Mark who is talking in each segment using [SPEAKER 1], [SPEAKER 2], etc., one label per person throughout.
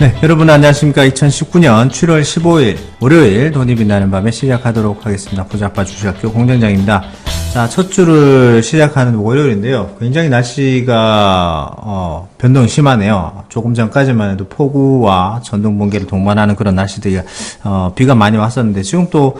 [SPEAKER 1] 네, 여러분 안녕하십니까. 2019년 7월 15일 월요일 돈이 빛나는 밤에 시작하도록 하겠습니다. 부자빠 주식학교 공장장입니다. 자, 첫 주를 시작하는 월요일인데요. 굉장히 날씨가 변동이 심하네요. 조금 전까지만 해도 폭우와 전동 번개를 동반하는 그런 날씨들이 비가 많이 왔었는데 지금 또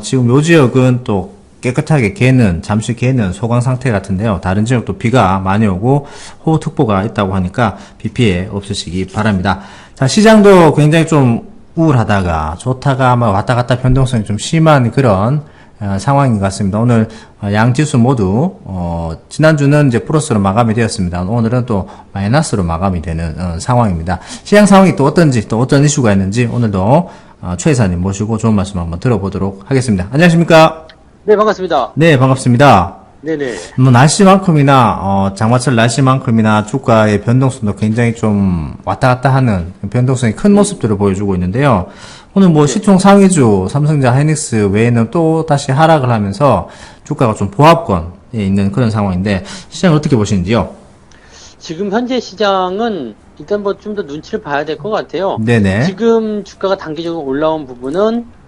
[SPEAKER 1] 지금 요 지역은 또 깨끗하게 잠시 개는 소강 상태 같은데요. 다른 지역도 비가 많이 오고 호우특보가 있다고 하니까 비 피해 없으시기 바랍니다. 자, 시장도 굉장히 좀 우울하다가 좋다가 아마 왔다 갔다 변동성이 좀 심한 그런 상황인 것 같습니다. 오늘 양 지수 모두 지난주는 이제 플러스로 마감이 되었습니다. 오늘은 또 마이너스로 마감이 되는 상황입니다. 시장 상황이 또 어떤지, 또 어떤 이슈가 있는지 오늘도 최 이사님 모시고 좋은 말씀 한번 들어보도록 하겠습니다. 안녕하십니까?
[SPEAKER 2] 네, 반갑습니다.
[SPEAKER 1] 네, 반갑습니다.
[SPEAKER 2] 네네.
[SPEAKER 1] 뭐 날씨만큼이나 장마철 날씨만큼이나 주가의 변동성도 굉장히 좀 왔다 갔다 하는 변동성이 큰 모습들을 보여주고 있는데요. 오늘 뭐 시총 상위주 삼성전자 하이닉스 외에는 또 다시 하락을 하면서 주가가 좀 보합권에 있는 그런 상황인데 시장을 어떻게 보시는지요?
[SPEAKER 2] 지금 현재 시장은 일단 뭐 좀 더 눈치를 봐야 될 것 같아요.
[SPEAKER 1] 네네.
[SPEAKER 2] 지금 주가가 단기적으로 올라온 부분은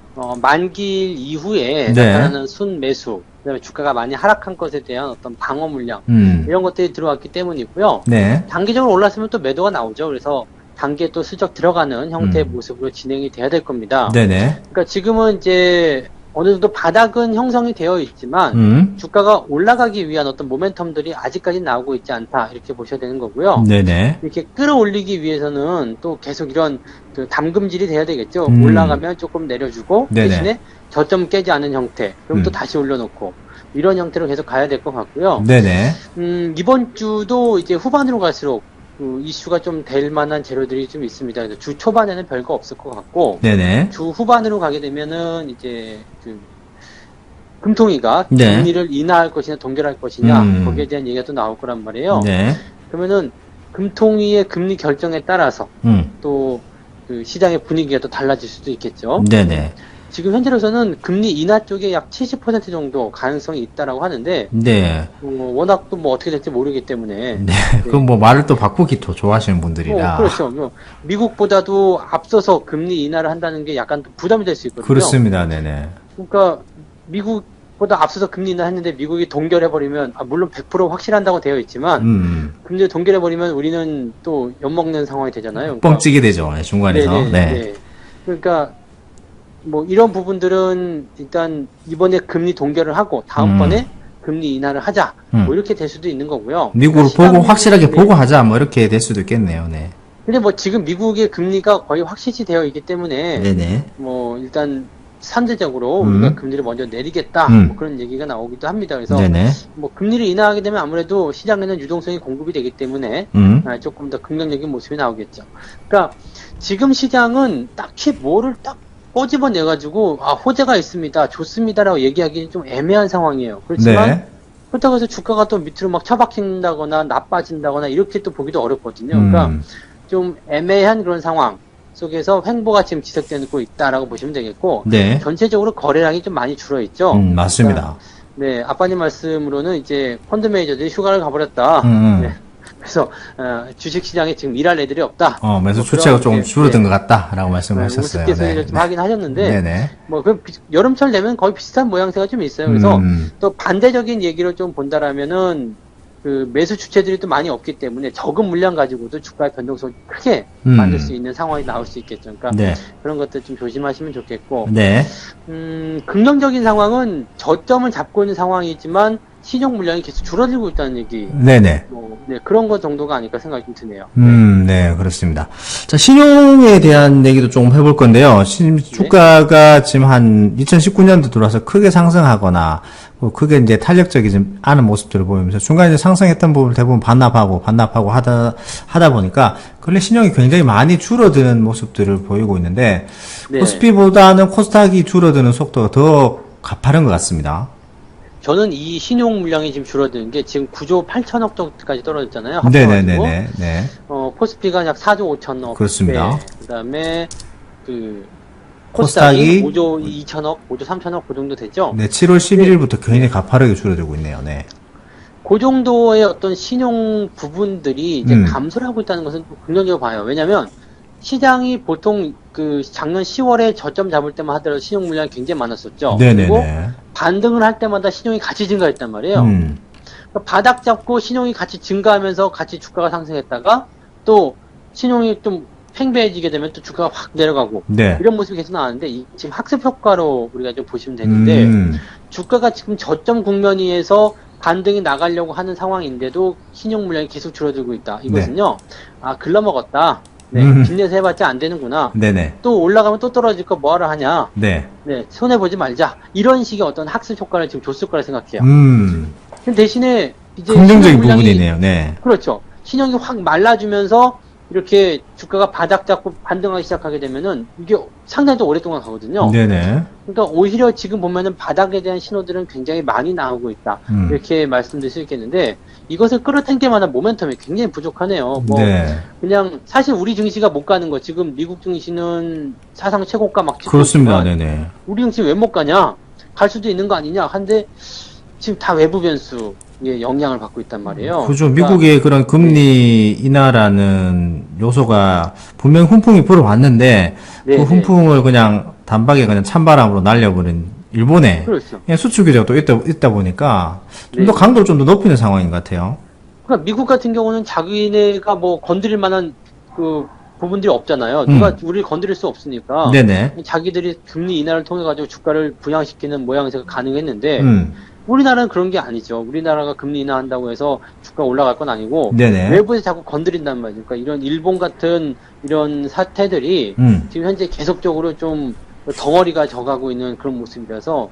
[SPEAKER 2] 만기일 이후에
[SPEAKER 1] 네.
[SPEAKER 2] 나타나는 순매수, 그다음에 주가가 많이 하락한 것에 대한 어떤 방어 물량 이런 것들이 들어왔기 때문이고요.
[SPEAKER 1] 네.
[SPEAKER 2] 단기적으로 올랐으면 또 매도가 나오죠. 그래서 단기에 또 슬쩍 들어가는 형태의 모습으로 진행이 돼야 될 겁니다.
[SPEAKER 1] 네네.
[SPEAKER 2] 그러니까 지금은 이제 어느 정도 바닥은 형성이 되어 있지만 주가가 올라가기 위한 어떤 모멘텀들이 아직까지 나오고 있지 않다 이렇게 보셔야 되는 거고요.
[SPEAKER 1] 네네.
[SPEAKER 2] 이렇게 끌어올리기 위해서는 또 계속 이런 그 담금질이 돼야 되겠죠. 올라가면 조금 내려주고
[SPEAKER 1] 네네.
[SPEAKER 2] 대신에 저점 깨지 않은 형태, 그럼 또 다시 올려놓고 이런 형태로 계속 가야 될 것 같고요.
[SPEAKER 1] 네네.
[SPEAKER 2] 이번 주도 이제 후반으로 갈수록 이슈가 좀 될 만한 재료들이 좀 있습니다. 그래서 주 초반에는 별거 없을 것 같고,
[SPEAKER 1] 네네.
[SPEAKER 2] 주 후반으로 가게 되면은 이제 그 금통위가
[SPEAKER 1] 네.
[SPEAKER 2] 금리를 인하할 것이냐 동결할 것이냐 거기에 대한 얘기가 또 나올 거란 말이에요.
[SPEAKER 1] 네.
[SPEAKER 2] 그러면은 금통위의 금리 결정에 따라서 또 그 시장의 분위기가 또 달라질 수도 있겠죠.
[SPEAKER 1] 네네.
[SPEAKER 2] 지금 현재로서는 금리 인하 쪽에 약 70% 정도 가능성이 있다라고 하는데,
[SPEAKER 1] 네.
[SPEAKER 2] 워낙 또 뭐 어떻게 될지 모르기 때문에.
[SPEAKER 1] 네. 그럼 뭐 말을 또 바꾸기 또 좋아하시는 분들이라.
[SPEAKER 2] 그렇죠. 미국보다도 앞서서 금리 인하를 한다는 게 약간 부담이 될 수 있거든요.
[SPEAKER 1] 그렇습니다. 네네.
[SPEAKER 2] 그러니까 미국보다 앞서서 금리 인하 했는데 미국이 동결해버리면, 물론 100% 확실한다고 되어 있지만, 금리를 동결해버리면 우리는 또 엿먹는 상황이 되잖아요. 그러니까,
[SPEAKER 1] 뻥찌게 되죠. 중간에서.
[SPEAKER 2] 네. 그러니까 뭐 이런 부분들은 일단 이번에 금리 동결을 하고 다음번에 금리 인하를 하자 뭐 이렇게 될 수도 있는 거고요.
[SPEAKER 1] 미국을
[SPEAKER 2] 그러니까
[SPEAKER 1] 보고 확실하게 보고 하자 뭐 이렇게 될 수도 있겠네요. 네.
[SPEAKER 2] 근데 뭐 지금 미국의 금리가 거의 확실시 되어 있기 때문에
[SPEAKER 1] 네네.
[SPEAKER 2] 뭐 일단 선제적으로 우리가 금리를 먼저 내리겠다 뭐 그런 얘기가 나오기도 합니다. 그래서
[SPEAKER 1] 네네.
[SPEAKER 2] 뭐 금리를 인하하게 되면 아무래도 시장에는 유동성이 공급이 되기 때문에 조금 더 긍정적인 모습이 나오겠죠. 그러니까 지금 시장은 딱히 뭐를 딱 꼬집어내가지고 호재가 있습니다, 좋습니다라고 얘기하기는 좀 애매한 상황이에요. 그렇지만
[SPEAKER 1] 네.
[SPEAKER 2] 그렇다고 해서 주가가 또 밑으로 막 처박힌다거나 나빠진다거나 이렇게 또 보기도 어렵거든요. 그러니까 좀 애매한 그런 상황 속에서 횡보가 지금 지속되고 있다라고 보시면 되겠고,
[SPEAKER 1] 네.
[SPEAKER 2] 전체적으로 거래량이 좀 많이 줄어 있죠.
[SPEAKER 1] 맞습니다.
[SPEAKER 2] 그러니까, 네, 아빠님 말씀으로는 이제 펀드 매니저들이 휴가를 가버렸다. 네. 그래서 주식시장에 지금 일할 애들이 없다.
[SPEAKER 1] 매수
[SPEAKER 2] 뭐
[SPEAKER 1] 추세가
[SPEAKER 2] 그런,
[SPEAKER 1] 조금 줄어든 것 같다라고 말씀을 하셨어요.
[SPEAKER 2] 우습게소리를 좀 하긴 하셨는데,
[SPEAKER 1] 네네.
[SPEAKER 2] 뭐 그 여름철 되면 거의 비슷한 모양새가 좀 있어요. 그래서 또 반대적인 얘기를 좀 본다라면은 그 매수 주체들이 또 많이 없기 때문에 적은 물량 가지고도 주가의 변동성을 크게 만들 수 있는 상황이 나올 수 있겠죠. 그러니까
[SPEAKER 1] 네.
[SPEAKER 2] 그런 것들 좀 조심하시면 좋겠고,
[SPEAKER 1] 네.
[SPEAKER 2] 긍정적인 상황은 저점을 잡고 있는 상황이지만 신용 물량이 계속 줄어들고 있다는 얘기.
[SPEAKER 1] 네네.
[SPEAKER 2] 네, 그런 것 정도가 아닐까 생각이 좀 드네요.
[SPEAKER 1] 네, 그렇습니다. 자, 신용에 대한 얘기도 좀 해볼 건데요. 주가가 지금 한 2019년도 들어와서 크게 상승하거나, 크게 이제 탄력적이지 않은 모습들을 보이면서 중간에 이제 상승했던 부분을 대부분 반납하고 하다 보니까 근래 신용이 굉장히 많이 줄어드는 모습들을 보이고 있는데,
[SPEAKER 2] 네.
[SPEAKER 1] 코스피보다는 코스닥이 줄어드는 속도가 더 가파른 것 같습니다.
[SPEAKER 2] 저는 이 신용 물량이 지금 줄어드는 게 지금 9조 8천억 정도까지 떨어졌잖아요.
[SPEAKER 1] 네네네네. 네.
[SPEAKER 2] 코스피가 약 4조 5천억.
[SPEAKER 1] 그렇습니다.
[SPEAKER 2] 그 다음에 그
[SPEAKER 1] 코스닥이
[SPEAKER 2] 코스닥이 5조 2천억, 5조 3천억 그 정도 되죠.
[SPEAKER 1] 네, 7월 11일부터 굉장히 가파르게 줄어들고 있네요. 네.
[SPEAKER 2] 그 정도의 어떤 신용 부분들이 이제 감소를 하고 있다는 것은 긍정적으로 봐요. 왜냐면 시장이 보통 그 작년 10월에 저점 잡을 때만 하더라도 신용 물량이 굉장히 많았었죠.
[SPEAKER 1] 네네네.
[SPEAKER 2] 그리고 반등을 할 때마다 신용이 같이 증가했단 말이에요. 그러니까 바닥 잡고 신용이 같이 증가하면서 같이 주가가 상승했다가 또 신용이 좀 팽배해지게 되면 또 주가가 확 내려가고
[SPEAKER 1] 네.
[SPEAKER 2] 이런 모습이 계속 나왔는데 지금 학습 효과로 우리가 좀 보시면 되는데 주가가 지금 저점 국면에서 반등이 나가려고 하는 상황인데도 신용 물량이 계속 줄어들고 있다. 이것은요. 아, 글러먹었다. 네, 빚내서 해봤자 안 되는구나.
[SPEAKER 1] 네네.
[SPEAKER 2] 또 올라가면 또 떨어질 거 뭐하러 하냐.
[SPEAKER 1] 네.
[SPEAKER 2] 네, 손해보지 말자. 이런 식의 어떤 학습 효과를 지금 줬을 거라 생각해요. 근데 대신에 이제
[SPEAKER 1] 긍정적인
[SPEAKER 2] 신용 물량이-
[SPEAKER 1] 부분이네요. 네.
[SPEAKER 2] 그렇죠. 신용이 확 말라주면서 이렇게 주가가 바닥 잡고 반등하기 시작하게 되면은 이게 상당히 또 오랫동안 가거든요.
[SPEAKER 1] 네네.
[SPEAKER 2] 그러니까 오히려 지금 보면은 바닥에 대한 신호들은 굉장히 많이 나오고 있다. 이렇게 말씀드릴 수 있겠는데 이것을 끌어당길 만한 모멘텀이 굉장히 부족하네요. 뭐
[SPEAKER 1] 네.
[SPEAKER 2] 그냥 사실 우리 증시가 못 가는 거 지금 미국 증시는 사상 최고가 막 찍고
[SPEAKER 1] 그렇습니다.
[SPEAKER 2] 있지만
[SPEAKER 1] 네네.
[SPEAKER 2] 우리 증시 왜 못 가냐? 갈 수도 있는 거 아니냐? 한데 지금 다 외부 변수의 영향을 받고 있단 말이에요.
[SPEAKER 1] 그죠.
[SPEAKER 2] 그러니까
[SPEAKER 1] 미국의 그런 금리 인하라는 요소가 분명 훈풍이 불어왔는데 그
[SPEAKER 2] 네네.
[SPEAKER 1] 훈풍을 그냥 단박에 그냥 찬바람으로 날려버린 일본에
[SPEAKER 2] 그렇죠.
[SPEAKER 1] 그냥 수출 규제가 또 있다 보니까 좀 더
[SPEAKER 2] 네.
[SPEAKER 1] 강도를 좀 더 높이는 상황인 것 같아요.
[SPEAKER 2] 그러니까 미국 같은 경우는 자기네가 뭐 건드릴 만한 그 부분들이 없잖아요. 누가 우리를 건드릴 수 없으니까.
[SPEAKER 1] 네네.
[SPEAKER 2] 자기들이 금리 인하를 통해 가지고 주가를 부양시키는 모양새가 가능했는데
[SPEAKER 1] 음.
[SPEAKER 2] 우리나라는 그런 게 아니죠. 우리나라가 금리 인하한다고 해서 주가 올라갈 건 아니고
[SPEAKER 1] 네네.
[SPEAKER 2] 외부에서 자꾸 건드린단 말이죠. 그러니까 이런 일본 같은 이런 사태들이 지금 현재 계속적으로 좀 덩어리가 져가고 있는 그런 모습이라서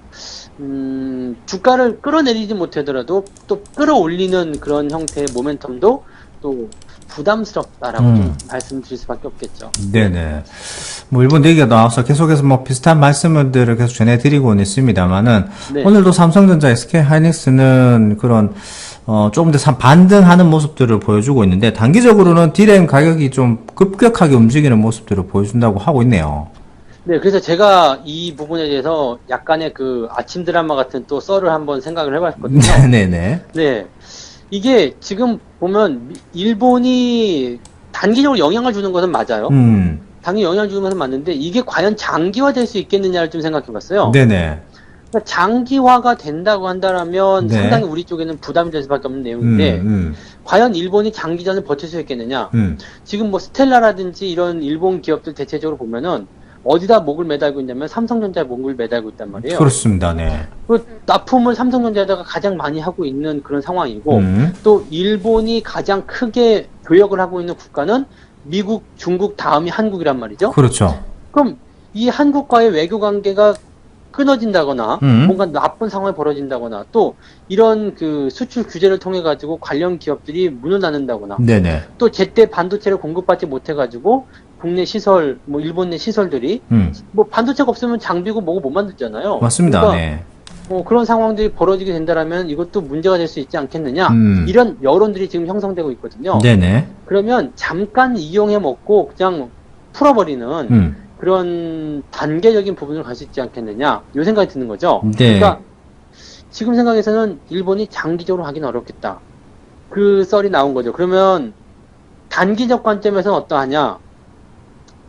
[SPEAKER 2] 주가를 끌어내리지 못하더라도 또 끌어올리는 그런 형태의 모멘텀도 또 부담스럽다라고 좀 말씀드릴 수밖에 없겠죠.
[SPEAKER 1] 네네. 뭐 일본 얘기가 나와서 계속해서 뭐 비슷한 말씀들을 계속 전해드리고는 있습니다만은
[SPEAKER 2] 네.
[SPEAKER 1] 오늘도 삼성전자, SK 하이닉스는 그런 조금 더 반등하는 모습들을 보여주고 있는데 단기적으로는 디램 가격이 좀 급격하게 움직이는 모습들을 보여준다고 하고 있네요.
[SPEAKER 2] 네, 그래서 제가 이 부분에 대해서 약간의 그 아침 드라마 같은 또 썰을 한번 생각을 해봤거든요.
[SPEAKER 1] 네네.
[SPEAKER 2] 네. 이게 지금 보면 일본이 단기적으로 영향을 주는 것은 맞아요. 단기 영향을 주는 것은 맞는데 이게 과연 장기화될 수 있겠느냐를 좀 생각해 봤어요.
[SPEAKER 1] 네네.
[SPEAKER 2] 그러니까 장기화가 된다고 한다면
[SPEAKER 1] 네.
[SPEAKER 2] 상당히 우리 쪽에는 부담이 될 수밖에 없는 내용인데 과연 일본이 장기전을 버틸 수 있겠느냐. 지금 뭐 스텔라라든지 이런 일본 기업들 대체적으로 보면은 어디다 목을 매달고 있냐면 삼성전자에 목을 매달고 있단 말이에요.
[SPEAKER 1] 그렇습니다. 네.
[SPEAKER 2] 그 납품을 삼성전자에다가 가장 많이 하고 있는 그런 상황이고 또 일본이 가장 크게 교역을 하고 있는 국가는 미국, 중국 다음이 한국이란 말이죠.
[SPEAKER 1] 그렇죠.
[SPEAKER 2] 그럼 이 한국과의 외교 관계가 끊어진다거나 뭔가 나쁜 상황이 벌어진다거나 또 이런 그 수출 규제를 통해 가지고 관련 기업들이 문을 닫는다거나
[SPEAKER 1] 네네.
[SPEAKER 2] 또 제때 반도체를 공급받지 못해 가지고 국내 시설 뭐 일본 내 시설들이 뭐 반도체가 없으면 장비고 뭐고 못 만들잖아요.
[SPEAKER 1] 맞습니다.
[SPEAKER 2] 그러니까
[SPEAKER 1] 네.
[SPEAKER 2] 뭐 그런 상황들이 벌어지게 된다라면 이것도 문제가 될 수 있지 않겠느냐 이런 여론들이 지금 형성되고 있거든요.
[SPEAKER 1] 네네.
[SPEAKER 2] 그러면 잠깐 이용해 먹고 그냥 풀어버리는 그런 단계적인 부분을 갈 수 있지 않겠느냐 이 생각이 드는 거죠.
[SPEAKER 1] 네.
[SPEAKER 2] 그러니까 지금 생각에서는 일본이 장기적으로 하기는 어렵겠다. 그 썰이 나온 거죠. 그러면 단기적 관점에서는 어떠하냐?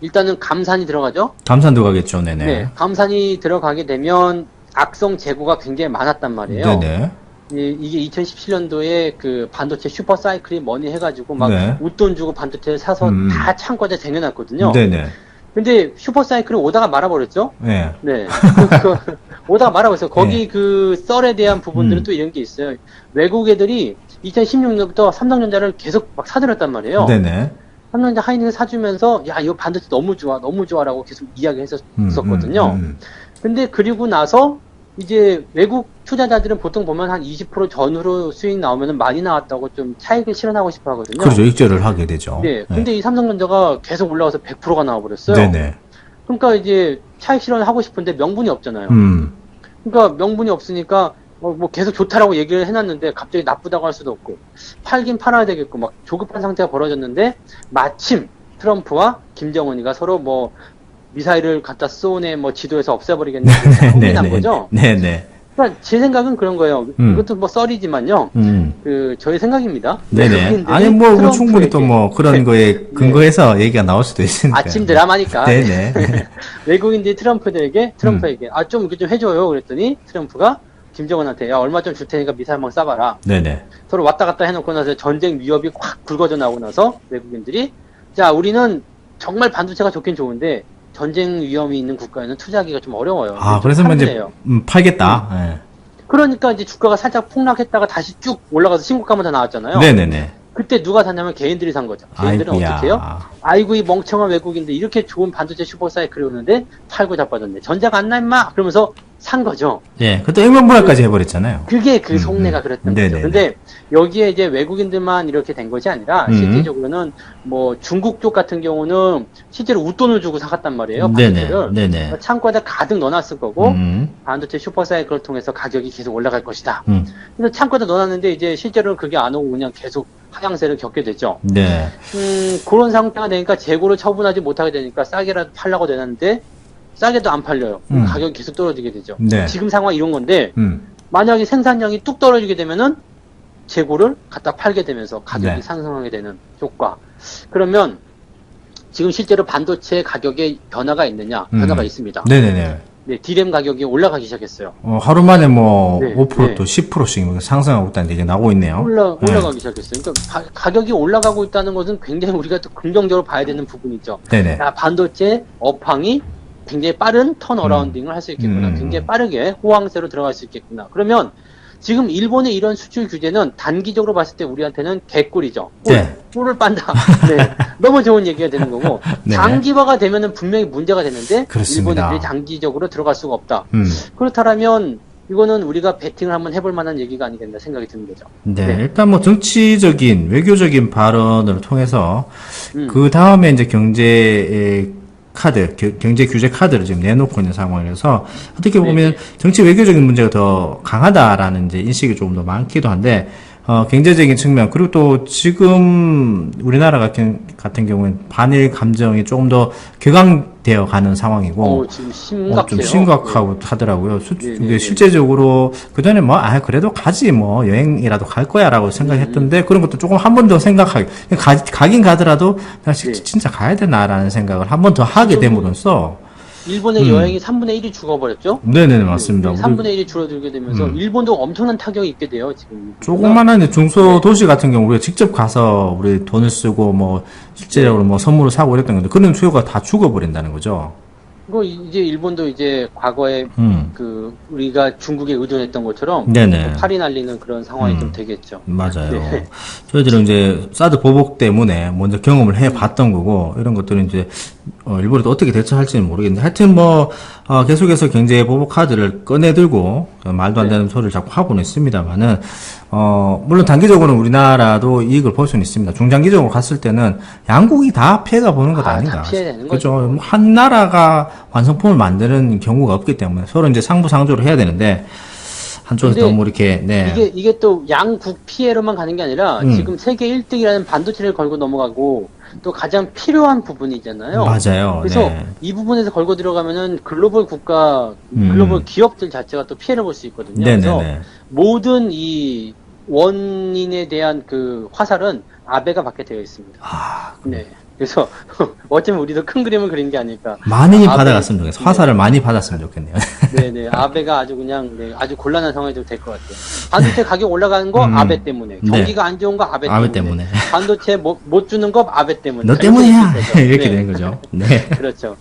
[SPEAKER 2] 일단은 감산이 들어가죠.
[SPEAKER 1] 감산 들어가겠죠. 네네.
[SPEAKER 2] 네, 감산이 들어가게 되면 악성 재고가 굉장히 많았단 말이에요.
[SPEAKER 1] 네네.
[SPEAKER 2] 이게 2017년도에 그 반도체 슈퍼 사이클이 뭐니 해가지고 막
[SPEAKER 1] 네.
[SPEAKER 2] 웃돈 주고 반도체를 사서 다 창고에 쟁여놨거든요.
[SPEAKER 1] 네네.
[SPEAKER 2] 근데 슈퍼 사이클은 오다가 말아버렸죠.
[SPEAKER 1] 네.
[SPEAKER 2] 네. 오다가 말아버렸어요. 거기
[SPEAKER 1] 네.
[SPEAKER 2] 그 썰에 대한 부분들은 또 이런 게 있어요. 외국 애들이 2016년부터 삼성전자를 계속 막 사들였단 말이에요.
[SPEAKER 1] 네네.
[SPEAKER 2] 삼성전자 하이닉을 사주면서 야 이거 반도체 너무 좋아라고 계속 이야기했었거든요. 근데 그리고 나서 이제 외국 투자자들은 보통 보면 한 20% 전후로 수익 나오면 많이 나왔다고 좀 차익을 실현하고 싶어 하거든요.
[SPEAKER 1] 그렇죠. 익절을 하게 되죠.
[SPEAKER 2] 네. 근데 이 삼성전자가 계속 올라와서 100%가 나와버렸어요.
[SPEAKER 1] 네네.
[SPEAKER 2] 그러니까 이제 차익 실현을 하고 싶은데 명분이 없잖아요. 그러니까 명분이 없으니까 뭐 계속 좋다라고 얘기를 해놨는데 갑자기 나쁘다고 할 수도 없고 팔긴 팔아야 되겠고 막 조급한 상태가 벌어졌는데 마침 트럼프와 김정은이가 서로 뭐 미사일을 갖다 쏘네 뭐 지도에서 없애버리겠네 그런 난 거죠.
[SPEAKER 1] 네네.
[SPEAKER 2] 그러니까 제 생각은 그런 거예요. 이것도 뭐 썰이지만요. 저의 생각입니다.
[SPEAKER 1] 네네. 아니 뭐 충분히 또 뭐 그런 거에 근거해서 얘기가 나올 수도 있으니까.
[SPEAKER 2] 아침 드라마니까.
[SPEAKER 1] 네네.
[SPEAKER 2] 외국인들이 트럼프에게 좀 이렇게 좀 해줘요. 그랬더니 트럼프가 김정은한테 야 얼마 좀 줄 테니까 미사일 한번 쏴봐라.
[SPEAKER 1] 네네.
[SPEAKER 2] 서로 왔다 갔다 해놓고 나서 전쟁 위협이 확 굵어져 나오고 나서 외국인들이 자 우리는 정말 반도체가 좋긴 좋은데 전쟁 위험이 있는 국가에는 투자하기가 좀 어려워요.
[SPEAKER 1] 아 그래서 뭐 이제 팔겠다. 네.
[SPEAKER 2] 그러니까 이제 주가가 살짝 폭락했다가 다시 쭉 올라가서 신고가만 다 나왔잖아요.
[SPEAKER 1] 네네네.
[SPEAKER 2] 그때 누가 샀냐면 개인들이 산 거죠. 개인들은
[SPEAKER 1] 아이고야.
[SPEAKER 2] 어떻게 해요? 아이고 이 멍청한 외국인들 이렇게 좋은 반도체 슈퍼사이클이 오는데 팔고 자빠졌네. 전쟁 안 나 임마 그러면서 산 거죠.
[SPEAKER 1] 예, 그것도 액면분할까지 해버렸잖아요.
[SPEAKER 2] 그게 그 속내가 그랬던 거죠. 근데 여기에 이제 외국인들만 이렇게 된 것이 아니라 실질적으로는 뭐 중국 쪽 같은 경우는 실제로 웃돈을 주고 사갔단 말이에요. 반도체를.
[SPEAKER 1] 네네.
[SPEAKER 2] 창고에다 가득 넣어놨을 거고 반도체 슈퍼사이클을 통해서 가격이 계속 올라갈 것이다. 그래서 창고에다 넣어놨는데 이제 실제로는 그게 안 오고 그냥 계속 하향세를 겪게 되죠.
[SPEAKER 1] 네.
[SPEAKER 2] 그런 상태가 되니까 재고를 처분하지 못하게 되니까 싸게라도 팔라고 되는데 싸게도 안 팔려요. 가격이 계속 떨어지게 되죠.
[SPEAKER 1] 네.
[SPEAKER 2] 지금 상황이 이런 건데 만약에 생산량이 뚝 떨어지게 되면은 재고를 갖다 팔게 되면서 가격이
[SPEAKER 1] 네.
[SPEAKER 2] 상승하게 되는 효과. 그러면 지금 실제로 반도체 가격에 변화가 있느냐? 변화가 있습니다.
[SPEAKER 1] 네네네.
[SPEAKER 2] 네, D램 가격이 올라가기 시작했어요.
[SPEAKER 1] 하루 만에 뭐
[SPEAKER 2] 네,
[SPEAKER 1] 5% 또 10%씩 상승하고 있다는 얘기가 나오고 있네요.
[SPEAKER 2] 올라가기 시작했어요. 그러니까 가격이 올라가고 있다는 것은 굉장히 우리가 또 긍정적으로 봐야 되는 부분이죠.
[SPEAKER 1] 네네.
[SPEAKER 2] 야, 반도체 업황이 굉장히 빠른 턴어라운딩을 할 수 있겠구나. 굉장히 빠르게 호황세로 들어갈 수 있겠구나. 그러면 지금 일본의 이런 수출 규제는 단기적으로 봤을 때 우리한테는 개꿀이죠. 꿀을 빤다. 네. 너무 좋은 얘기가 되는 거고
[SPEAKER 1] 네.
[SPEAKER 2] 장기화가 되면은 분명히 문제가 되는데
[SPEAKER 1] 그렇습니다.
[SPEAKER 2] 일본인들이 장기적으로 들어갈 수가 없다. 그렇다면 이거는 우리가 베팅을 한번 해볼 만한 얘기가 아니겠나 생각이 드는 거죠.
[SPEAKER 1] 네, 일단 뭐 정치적인 외교적인 발언을 통해서 그 다음에 이제 경제 카드, 경제 규제 카드를 지금 내놓고 있는 상황이라서 어떻게 보면 정치 외교적인 문제가 더 강하다라는 이제 인식이 조금 더 많기도 한데 경제적인 측면 그리고 또 지금 우리나라 같은 경우는 반일 감정이 조금 더 격앙되어 가는 상황이고
[SPEAKER 2] 지금 심각해요.
[SPEAKER 1] 좀 심각하고 하더라고요. 실제적으로 그전에 뭐 그래도 가지 뭐 여행이라도 갈 거야라고 생각했던데 그런 것도 조금 한 번 더 생각하게 가긴 가더라도 진짜 가야 되나라는 생각을 한 번 더 하게 됨으로써
[SPEAKER 2] 일본의 여행이 3분의 1이 죽어버렸죠?
[SPEAKER 1] 네네, 맞습니다.
[SPEAKER 2] 3분의 1이 줄어들게 되면서 일본도 엄청난 타격이 있게 돼요, 지금.
[SPEAKER 1] 조그만한 중소도시 같은 경우 우리가 직접 가서 우리 돈을 쓰고 뭐 실제적으로 뭐 선물을 사고 이랬던 건데 그런 수요가 다 죽어버린다는 거죠.
[SPEAKER 2] 그리고 이제 일본도 이제 과거에 우리가 중국에 의존했던 것처럼 팔이 날리는 그런 상황이 좀 되겠죠.
[SPEAKER 1] 맞아요. 저희들은 이제 사드 보복 때문에 먼저 경험을 해봤던 거고 이런 것들은 이제 일본이 또 어떻게 대처할지는 모르겠는데 하여튼 뭐 계속해서 경제 보복 카드를 꺼내들고 말도 안 되는 소리를 자꾸 하고는 있습니다만은 물론 단기적으로는 우리나라도 이익을 볼 수는 있습니다. 중장기적으로 갔을 때는 양국이 다 피해가 보는 것 아닌가. 그렇죠. 한 나라가 완성품을 만드는 경우가 없기 때문에 서로 이제 상부상조를 해야 되는데 한쪽에서 너무 이렇게
[SPEAKER 2] 이게 또 양국 피해로만 가는 게 아니라 지금 세계 1등이라는 반도체를 걸고 넘어가고 또 가장 필요한 부분이잖아요.
[SPEAKER 1] 맞아요.
[SPEAKER 2] 그래서 이 부분에서 걸고 들어가면은 글로벌 국가, 글로벌 기업들 자체가 또 피해를 볼 수 있거든요. 그래서 모든 이 원인에 대한 그 화살은 아베가 받게 되어 있습니다. 네. 그래서 어쩌면 우리도 큰 그림을 그린 게 아닐까.
[SPEAKER 1] 많이 받아갔으면 좋겠어요. 화살을 많이 받았으면 좋겠네요.
[SPEAKER 2] 네네. 아베가 아주 그냥 아주 곤란한 상황이 좀 될 것 같아요. 반도체 가격 올라가는 거 아베 때문에, 경기가 안 좋은 거 아베 때문에, 반도체 못 주는 거 아베 때문에.
[SPEAKER 1] 너 때문이야. 이렇게 되는 거죠. 네.
[SPEAKER 2] 그렇죠.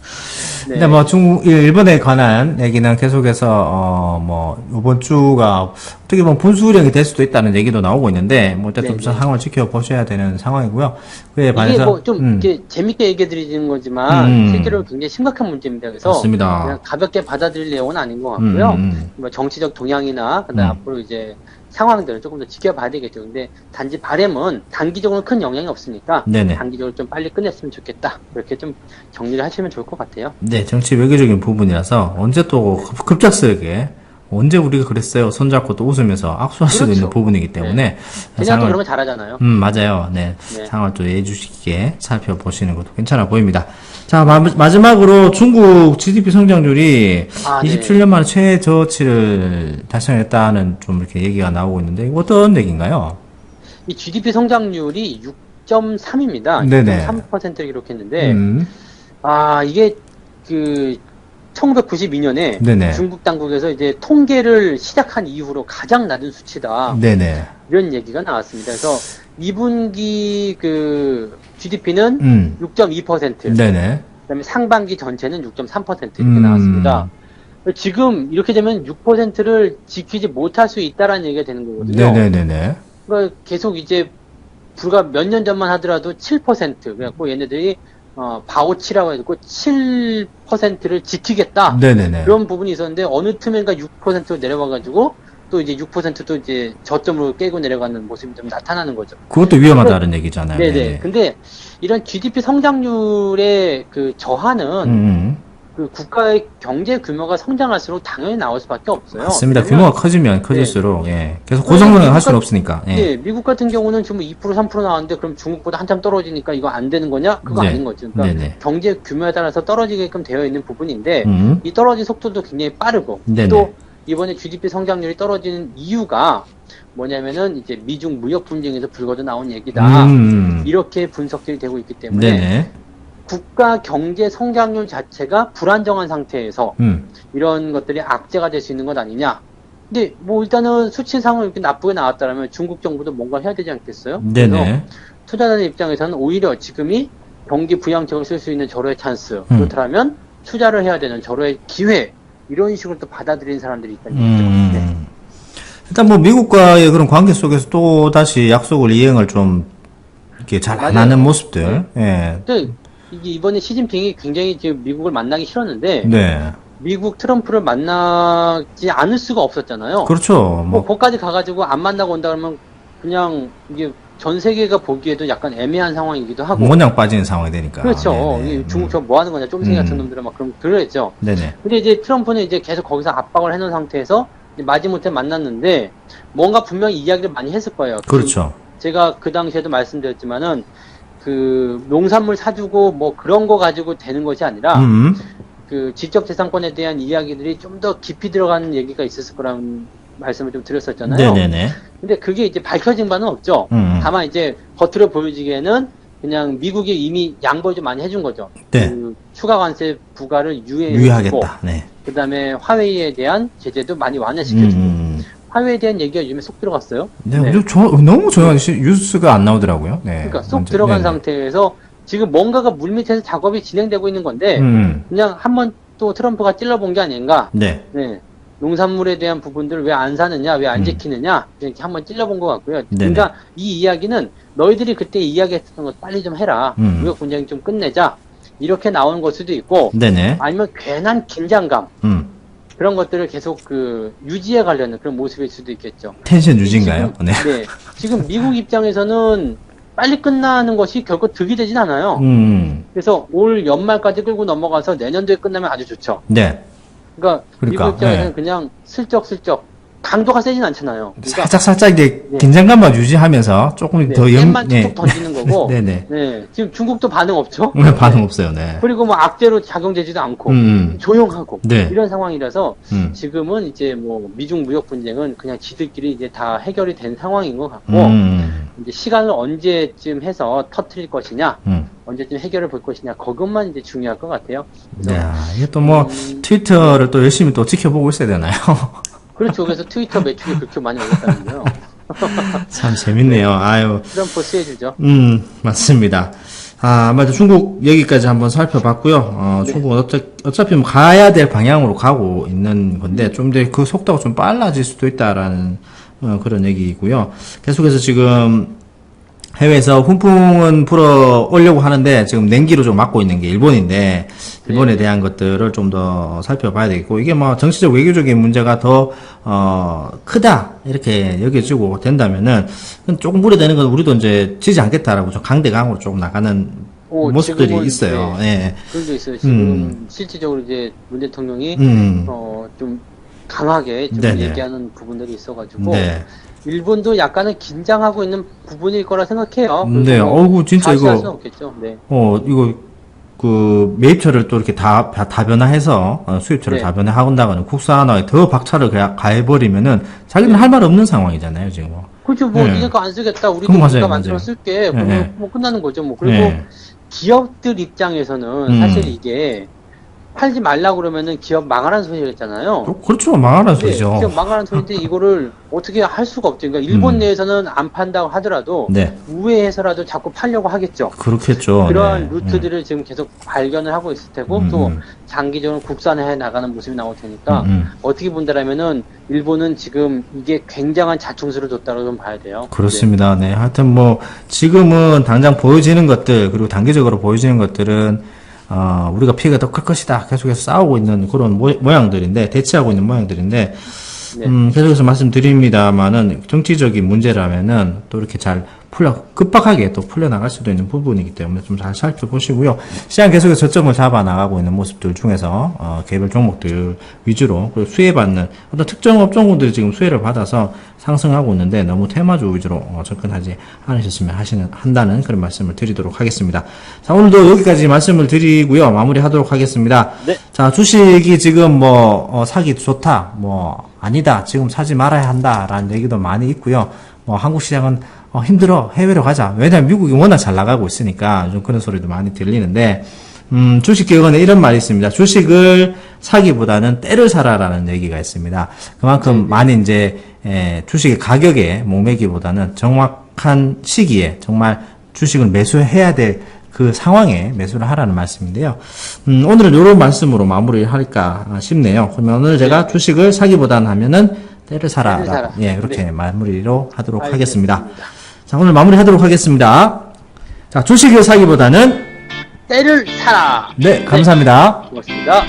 [SPEAKER 1] 근데 뭐 일본에 관한 얘기는 계속해서 뭐 이번 주가 어떻게 보면 분수령이 될 수도 있다는 얘기도 나오고 있는데 뭐 어쨌든 상황을 지켜보셔야 되는 상황이고요. 그에 반해서
[SPEAKER 2] 이게 뭐 좀 이렇게 재밌게 얘기해 드리는 거지만 실제로 굉장히 심각한 문제입니다. 그래서
[SPEAKER 1] 맞습니다.
[SPEAKER 2] 그냥 가볍게 받아들일 내용은 아닌 것 같고요. 뭐 정치적 동향이나 그다음 앞으로 이제 상황들을 조금 더 지켜봐야 되겠죠. 근데 단지 바람은 단기적으로는 큰 영향이 없으니까 단기적으로 좀 빨리 끝냈으면 좋겠다. 그렇게 좀 정리를 하시면 좋을 것 같아요.
[SPEAKER 1] 네, 정치 외교적인 부분이라서 언제 또 급작스럽게 언제 우리가 그랬어요? 손잡고 또 웃으면서 악수할 수도
[SPEAKER 2] 그렇죠.
[SPEAKER 1] 있는 부분이기 때문에
[SPEAKER 2] 그냥 또 그런 거 잘하잖아요.
[SPEAKER 1] 맞아요. 네.
[SPEAKER 2] 네.
[SPEAKER 1] 상황을 또 예의주시하게 살펴보시는 것도 괜찮아 보입니다. 자, 마지막으로 중국 GDP 성장률이 27년 만에 최저치를 달성했다는 좀 이렇게 얘기가 나오고 있는데, 이거 어떤 얘기인가요?
[SPEAKER 2] 이 GDP 성장률이 6.3입니다.
[SPEAKER 1] 네네.
[SPEAKER 2] 6.3%를 기록했는데, 이게 1992년에
[SPEAKER 1] 네네.
[SPEAKER 2] 중국 당국에서 이제 통계를 시작한 이후로 가장 낮은 수치다.
[SPEAKER 1] 네네.
[SPEAKER 2] 이런 얘기가 나왔습니다. 그래서 2분기 GDP는 6.2%.
[SPEAKER 1] 네네.
[SPEAKER 2] 그다음에 상반기 전체는 6.3% 이렇게 나왔습니다. 지금 이렇게 되면 6%를 지키지 못할 수 있다라는 얘기가 되는 거거든요.
[SPEAKER 1] 네네네네.
[SPEAKER 2] 그러니까 계속 이제 불과 몇 년 전만 하더라도 7%. 그래갖고 얘네들이 바오치라고 해서 7%를 지키겠다.
[SPEAKER 1] 네네네.
[SPEAKER 2] 그런 부분이 있었는데 어느 틈엔가 6%로 내려와가지고 또 이제 6%도 이제 저점으로 깨고 내려가는 모습이 좀 나타나는 거죠.
[SPEAKER 1] 그것도 위험하다는 얘기잖아요.
[SPEAKER 2] 네네.
[SPEAKER 1] 네네.
[SPEAKER 2] 근데 이런 GDP 성장률의 그 저하는 그 국가의 경제 규모가 성장할수록 당연히 나올 수밖에 없어요.
[SPEAKER 1] 맞습니다. 규모가 커지면 커질수록 계속
[SPEAKER 2] 그러니까
[SPEAKER 1] 고성장을 할 수는 없으니까.
[SPEAKER 2] 네, 미국 같은 경우는 지금 2% 3% 나왔는데 그럼 중국보다 한참 떨어지니까 이거 안 되는 거냐? 그거 아닌 거죠. 그러니까 경제 규모에 따라서 떨어지게끔 되어 있는 부분인데 이 떨어진 속도도 굉장히 빠르고 또 이번에 GDP 성장률이 떨어지는 이유가 뭐냐면은 이제 미중 무역 분쟁에서 불거져 나온 얘기다. 이렇게 분석들이 되고 있기 때문에 국가 경제 성장률 자체가 불안정한 상태에서 이런 것들이 악재가 될 수 있는 것 아니냐. 근데 뭐 일단은 수치상은 이렇게 나쁘게 나왔다면 중국 정부도 뭔가 해야 되지 않겠어요? 그래서 투자자들 입장에서는 오히려 지금이 경기 부양책을 쓸 수 있는 절호의 찬스. 그렇다면 투자를 해야 되는 절호의 기회. 이런 식으로 또 받아들이는 사람들이 있다는 얘기죠.
[SPEAKER 1] 일단 뭐 미국과의 그런 관계 속에서 또 다시 약속을 이행을 좀 이렇게 잘 안 하는 모습들.
[SPEAKER 2] 근데 이게 이번에 시진핑이 굉장히 지금 미국을 만나기 싫었는데 미국 트럼프를 만나지 않을 수가 없었잖아요.
[SPEAKER 1] 그렇죠.
[SPEAKER 2] 뭐 거기까지 가가지고 안 만나고 온다 그러면 그냥 이게 전 세계가 보기에도 약간 애매한 상황이기도 하고.
[SPEAKER 1] 모냥 빠지는 상황이 되니까.
[SPEAKER 2] 그렇죠. 중국처럼 뭐 하는 거냐, 쫌생이 같은 놈들은 막 그럼 그러겠죠.
[SPEAKER 1] 네네.
[SPEAKER 2] 근데 이제 트럼프는 이제 계속 거기서 압박을 해놓은 상태에서 마지못해 만났는데 뭔가 분명히 이야기를 많이 했을 거예요.
[SPEAKER 1] 그렇죠.
[SPEAKER 2] 제가 그 당시에도 말씀드렸지만은 그 농산물 사주고 뭐 그런 거 가지고 되는 것이 아니라 그 지적재산권에 대한 이야기들이 좀 더 깊이 들어가는 얘기가 있었을 거라는 말씀을 좀 드렸었잖아요.
[SPEAKER 1] 네네네.
[SPEAKER 2] 근데 그게 이제 밝혀진 바는 없죠. 다만 이제 겉으로 보여지기에는 그냥 미국이 이미 양보를 좀 많이 해준 거죠. 그 추가 관세 부과를 유예하고 그다음에 화웨이에 대한 제재도 많이 완화시켜주고 화웨이에 대한 얘기가 요즘에 쏙 들어갔어요.
[SPEAKER 1] 너무 조용한 뉴스가 안 나오더라고요.
[SPEAKER 2] 그러니까 쏙 들어간 상태에서 지금 뭔가가 물밑에서 작업이 진행되고 있는 건데 그냥 한번 또 트럼프가 찔러본 게 아닌가. 농산물에 대한 부분들을 왜 안 사느냐, 왜 안 지키느냐, 이렇게 한번 찔러본 것 같고요. 그러니까 이 이야기는 너희들이 그때 이야기했던 거 빨리 좀 해라. 무역 분쟁 좀 끝내자. 이렇게 나오는 걸 수도 있고, 아니면 괜한 긴장감. 그런 것들을 계속 유지해 가려는 그런 모습일 수도 있겠죠.
[SPEAKER 1] 텐션 유지인가요?
[SPEAKER 2] 지금 미국 입장에서는 빨리 끝나는 것이 결코 득이 되진 않아요. 그래서 올 연말까지 끌고 넘어가서 내년도에 끝나면 아주 좋죠. 그러니까 미국 입장에서는 그냥 슬쩍슬쩍 강도가 세진 않잖아요. 그러니까
[SPEAKER 1] 살짝 이제 긴장감만 유지하면서 조금 더
[SPEAKER 2] 만 툭툭 던지는 거고. 지금 중국도 반응 없죠.
[SPEAKER 1] 반응 없어요.
[SPEAKER 2] 그리고 뭐 악재로 작용되지도 않고 조용하고 이런 상황이라서 지금은 이제 뭐 미중 무역 분쟁은 그냥 지들끼리 이제 다 해결이 된 상황인 것 같고 이제 시간을 언제쯤 해서 터트릴 것이냐, 언제쯤 해결을 볼 것이냐, 그것만 이제 중요할 것 같아요.
[SPEAKER 1] 이게 또 뭐 트위터를 또 열심히 또 지켜보고 있어야 되나요?
[SPEAKER 2] 그렇죠. 그래서 트위터 매출이 그렇게 많이 올랐다는 거요.
[SPEAKER 1] 참 재밌네요. 아유.
[SPEAKER 2] 트럼프 수혜주죠.
[SPEAKER 1] 맞습니다. 아마도 중국 얘기까지 한번 살펴봤고요. 중국은 어차피 뭐 가야 될 방향으로 가고 있는 건데, 좀 더 그 속도가 좀 빨라질 수도 있다라는, 그런 얘기이고요. 계속해서 지금 해외에서 훈풍은 불어오려고 하는데, 지금 냉기로 좀 막고 있는 게 일본인데, 일본에 대한 것들을 좀 더 살펴봐야 되겠고, 이게 뭐 정치적 외교적인 문제가 더, 크다, 이렇게 여겨지고 된다면은, 조금 우려되는 건 우리도 이제 지지 않겠다라고 좀 강대강으로 조금 나가는 모습들이 있어요.
[SPEAKER 2] 그런 게 있어요. 지금 실질적으로 이제 문 대통령이, 좀 강하게 좀
[SPEAKER 1] 네네.
[SPEAKER 2] 얘기하는 부분들이 있어가지고
[SPEAKER 1] 네.
[SPEAKER 2] 일본도 약간은 긴장하고 있는 부분일 거라 생각해요.
[SPEAKER 1] 네,
[SPEAKER 2] 뭐
[SPEAKER 1] 어우, 진짜
[SPEAKER 2] 다시 할
[SPEAKER 1] 이거,
[SPEAKER 2] 수는 없겠죠. 네.
[SPEAKER 1] 이거, 매입처를 또 이렇게 다변화해서, 수입처를
[SPEAKER 2] 네.
[SPEAKER 1] 다변화한다거나 국산화에 더 박차를 가해버리면은, 자기는 할 말 없는 상황이잖아요, 지금.
[SPEAKER 2] 그렇죠. 뭐
[SPEAKER 1] 네.
[SPEAKER 2] 니네가 안 쓰겠다. 우리도
[SPEAKER 1] 그럼 맞아요,
[SPEAKER 2] 우리가
[SPEAKER 1] 맞아요.
[SPEAKER 2] 만들어 쓸게. 그러면
[SPEAKER 1] 네.
[SPEAKER 2] 뭐 끝나는 거죠. 뭐 그리고
[SPEAKER 1] 네.
[SPEAKER 2] 기업들 입장에서는 사실 이게 팔지 말라고 그러면은 기업 망하라는 소리였잖아요.
[SPEAKER 1] 그렇죠. 망하는
[SPEAKER 2] 네,
[SPEAKER 1] 소리죠.
[SPEAKER 2] 기업 망하라는 소리인데 이거를 어떻게 할 수가 없죠. 그러니까 일본 내에서는 안 판다고 하더라도
[SPEAKER 1] 네.
[SPEAKER 2] 우회해서라도 자꾸 팔려고 하겠죠.
[SPEAKER 1] 그렇겠죠.
[SPEAKER 2] 그러한
[SPEAKER 1] 네.
[SPEAKER 2] 루트들을 지금 계속 발견을 하고 있을 테고 또 장기적으로 국산화해 나가는 모습이 나올 테니까 어떻게 본다라면은 일본은 지금 이게 굉장한 자충수를 뒀다고 좀 봐야 돼요.
[SPEAKER 1] 그렇습니다. 네. 하여튼 뭐, 지금은 당장 보여지는 것들, 그리고 단기적으로 보여지는 것들은, 우리가 피해가 더 클 것이다. 계속해서 싸우고 있는 그런 모양들인데, 대치하고 있는 모양들인데,
[SPEAKER 2] 네.
[SPEAKER 1] 계속해서 말씀드립니다만은, 정치적인 문제라면은, 또 이렇게 잘 급박하게 또 풀려나갈 수도 있는 부분이기 때문에 좀 잘 살펴보시고요. 시장 계속해서 저점을 잡아 나가고 있는 모습들 중에서, 개별 종목들 위주로, 그리고 수혜받는, 어떤 특정 업종군들이 지금 수혜를 받아서 상승하고 있는데, 너무 테마주 위주로 접근하지 않으셨으면 한다는 그런 말씀을 드리도록 하겠습니다. 자, 오늘도 여기까지 말씀을 드리고요. 마무리 하도록 하겠습니다.
[SPEAKER 2] 네.
[SPEAKER 1] 자, 주식이 지금 사기 좋다, 아니다, 지금 사지 말아야 한다라는 얘기도 많이 있고요. 한국 시장은 힘들어, 해외로 가자. 왜냐면 미국이 워낙 잘 나가고 있으니까 좀 그런 소리도 많이 들리는데, 주식 기업원에 이런 말이 있습니다. 주식을 사기보다는 때를 사라라는 얘기가 있습니다. 그만큼 많이 이제, 주식의 가격에 목매기보다는 정확한 시기에 정말 주식을 매수해야 될 그 상황에 매수를 하라는 말씀인데요. 오늘은 이런 말씀으로 마무리를 할까 싶네요. 그러면 오늘 제가 주식을 사기보다는 하면은 때를 사라. 예, 그렇게 마무리로 하도록 하겠습니다. 자, 오늘 마무리 하도록 하겠습니다. 자, 주식을 사기보다는
[SPEAKER 2] 때를 사라.
[SPEAKER 1] 네, 감사합니다.
[SPEAKER 2] 고맙습니다.